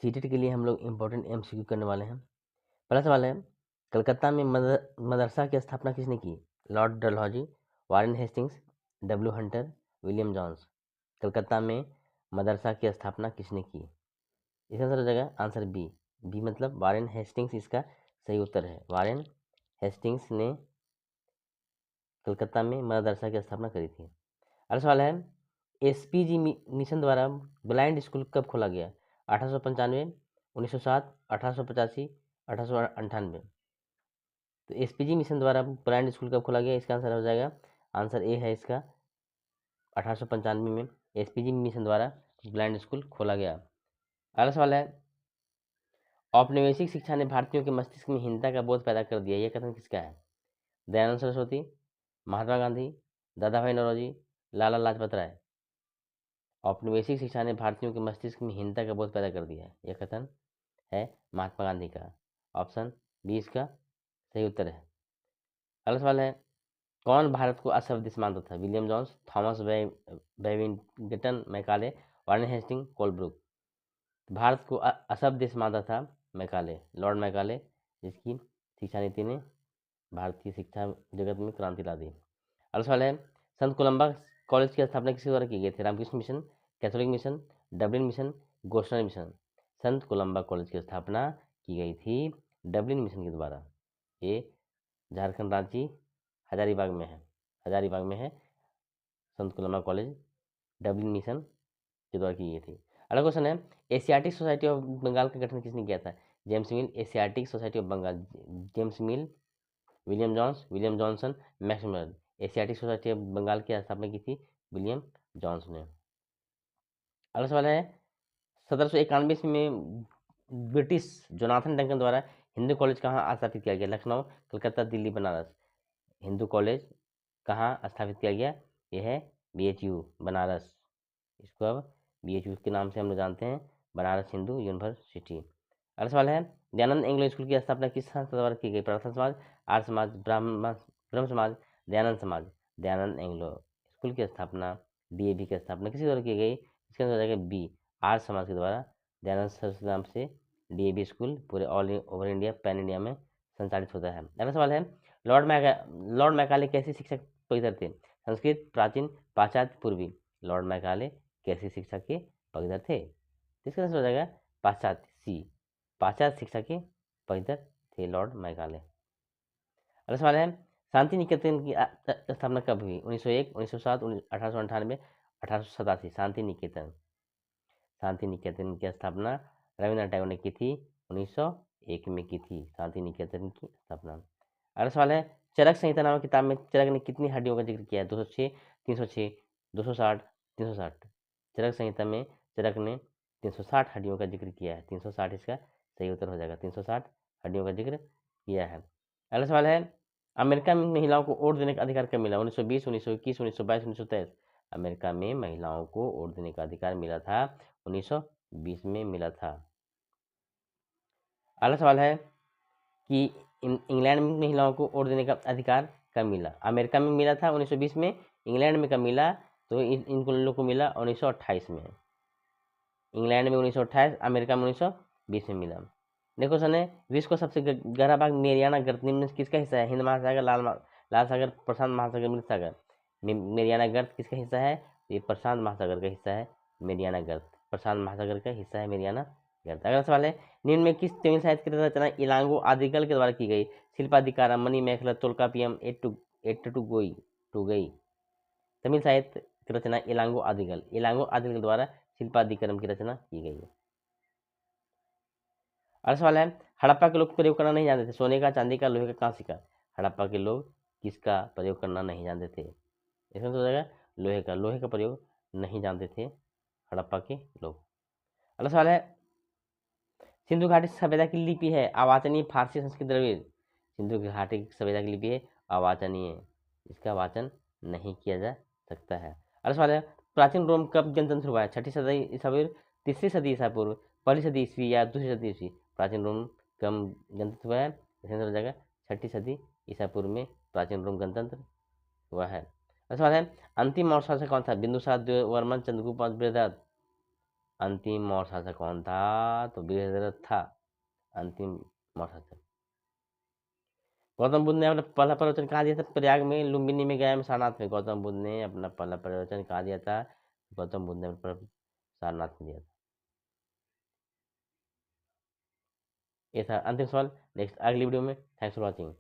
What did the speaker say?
CTET के लिए हम लोग इम्पोर्टेंट एमसीक्यू करने वाले हैं। पहला सवाल है, कलकत्ता में मदरसा की स्थापना किसने की? Lord Dalhousie, Warren Hastings, W Hunter, William Jones. Calcutta में मदरसा की स्थापना किसने की? इसका आंसर हो जाएगा आंसर बी। बी मतलब वारेन हेस्टिंग्स इसका सही उत्तर है। वारेन हेस्टिंग्स ने कलकत्ता में मदरसा की स्थापना करी थी। अगला सवाल है, एसपीजी मिशन द्वारा ब्लाइंड स्कूल कब खोला गया? 1895, 1907, 1885, 1898। तो एसपीजी मिशन द्वारा ब्लाइंड स्कूल कब खोला गया? इसका आंसर हो जाएगा आंसर ए है इसका 1895 में एसपीजी मिशन द्वारा ब्लाइंड स्कूल खोला गया। अगला सवाल है, औपनिवेशिक शिक्षा ने भारतीयों के मस्तिष्क में हीनता का बोध पैदा कर दिया, यह कथन किसका है? दयानंद सरस्वती, महात्मा गांधी, दादा भाई नौरोजी, लाला लाजपत राय। औपनिवेशिक शिक्षा ने भारतीयों के मस्तिष्क में हीनता का बोध पैदा कर दिया है, यह कथन है महात्मा गांधी का। ऑप्शन बी इसका सही उत्तर है। अगला सवाल है, कौन भारत को असभ्य देश मानता था? William Jones, Thomas Babington Macaulay, Warren Hasting, Colebrooke. Bharat को असभ्य देश मानता था मैकाले, लॉर्ड मैकाले, जिसकी शिक्षा नीति ने भारतीय शिक्षा जगत में क्रांति ला दी। अगला सवाल है, संत कोलंबा कॉलेज की स्थापना किसके द्वारा की गई थी? Ramakrishna mission, Catholic mission, Dublin mission, Gossner mission. संत कोलंबा कॉलेज की स्थापना की गई थी डबलिन मिशन के द्वारा। ये झारखंड राज्य हजारीबाग में है। हजारीबाग में है संत कोलंबा कॉलेज, डबलिन मिशन के द्वारा की गई थी। अगला क्वेश्चन है, एशियाटिक सोसाइटी ऑफ बंगाल का गठन किसने किया था? James Mill, Asiatic Society of Bengal, James Mill, William Jones, William Johnson, Maxwell. Asiatic Society of Bengal की स्थापना की थी विलियम जॉन्स ने। अगला सवाल है, 1791 ईस्वी में ब्रिटिश जोनाथन डंकन द्वारा हिंदू कॉलेज कहाँ स्थापित किया गया? लखनऊ, कलकत्ता, दिल्ली, बनारस। हिंदू कॉलेज कहाँ स्थापित किया गया? यह है बीएचयू बनारस। इसको अब बीएचयू के नाम से हम लोग जानते हैं, बनारस हिंदू यूनिवर्सिटी। अगला सवाल है, दयानंद एंग्लो स्कूल की स्थापना किस संस्था द्वारा की गई? प्रार्थना समाज, आर्य समाज, ब्रह्म समाज, दयानंद समाज। दयानंद एंग्लो स्कूल की स्थापना, डीएवी की स्थापना किसी द्वारा की गई? इसका आंसर हो जाएगा बी, आर्य समाज के द्वारा। दयानंद सर के नाम से डीएवी स्कूल पूरे all over India, pan India में संचालित होता है। अगला सवाल है, लॉर्ड मैकाले कैसी शिक्षक पवित्र थे? संस्कृत, प्राचीन, पाश्चात्य, पूर्वी। लॉर्ड मैकाले कैसी शिक्षा के पवित्र थे? इसका आंसर हो जाएगा पाश्चात्य, सी, पाश्चात्य शिक्षा के पवित्र थे लॉर्ड मैकाले। अगला सवाल है, शांति निकेतन की स्थापना कब हुई? 1901, 1907, 1898, 1887। शांति निकेतन की स्थापना रविन्द्रनाथ टैगोर ने की थी, 1901 में की थी शांति निकेतन की स्थापना। अगला सवाल है, चरक संहिता नामक किताब में चरक ने कितनी हड्डियों का जिक्र किया है? 206, 306, 260, 360। चरक संहिता में चरक ने 360 हड्डियों का जिक्र किया है। 360 इसका सही उत्तर हो जाएगा, 360 हड्डियों का जिक्र किया है। अगला सवाल है, अमेरिका में महिलाओं को वोट देने का अधिकार कब मिला? 1920, 1921, 1922, 1923। अमेरिका में महिलाओं को वोट देने का अधिकार मिला था 1920 में मिला था। अगला सवाल है कि इंग्लैंड में महिलाओं को वोट देने का अधिकार कब मिला? अमेरिका में मिला था 1920 में, इंग्लैंड में कब मिला? तो इन लोगों को मिला 1928 में। इंग्लैंड में 1928, अमेरिका में 1920 में मिला। देखो सन है, विश्व का सबसे गहरा भाग मेरियाना गर्त निम्न किसका हिस्सा है? हिंद महासागर, लाल सागर, प्रशांत महासागर, मृत सागर। मेरियाना गर्त किसका हिस्सा है? ये प्रशांत महासागर का हिस्सा है मेरियाना गर्त, प्रशांत महासागर का हिस्सा है मेरियाना गर्त। अगला सवाल है, निम्न में किस तमिल साहित्य की रचना इलांगो आदिगल के द्वारा की गई? शिल्पाधिकारा, मणि मेखला, तोल्कापियम, टू गई। तमिल साहित्य की रचना इलांगो आदिगल के द्वारा शिल्पाधिकारम की रचना की गई है। अगला सवाल है, हड़प्पा के लोग प्रयोग करना नहीं जानते थे? सोने का, चांदी का, लोहे का, कांसे का। हड़प्पा के लोग किसका प्रयोग करना नहीं जानते थे? इसमें तो हो जाएगा लोहे का प्रयोग नहीं जानते थे हड़प्पा के लोग। अगला सवाल है, सिंधु घाटी सभ्यता की लिपि है अवाचनीय, फारसी, संस्कृत, द्रविड़। सिंधु घाटी सभ्यता की लिपि है अवाचनीय, इसका वाचन नहीं किया जा सकता है। अगला सवाल है, प्राचीन रोम कब गणतंत्र हुआ है? 6ठी सदी ईसा पूर्व, 3री सदी ईसा पूर्व, 1ली सदी ईस्वी या 2री सदी ईस्वी। प्राचीन रोम कब गणतंत्र हुआ है? इसका हो जाएगा 6ठी सदी ईसा पूर्व में प्राचीन रोम गणतंत्र हुआ है। अगला सवाल है, अंतिम मौर्य शासक कौन था? बिंदुसार, देववर्मन, चंद्रगुप्त, बृहद्रथ। अंतिम मौर्य शासक कौन था? तो बृहद्रथ था अंतिम मौर्य शासक। गौतम बुद्ध ने अपना पहला प्रवचन कहाँ दिया था? प्रयाग में, लुम्बिनी में, गया में, सारनाथ में। गौतम बुद्ध ने अपना पहला प्रवचन कहाँ दिया था? गौतम बुद्ध ने अपना सारनाथ में दिया था। ये था अंतिम सवाल। नेक्स्ट अगली वीडियो में। Thanks for watching.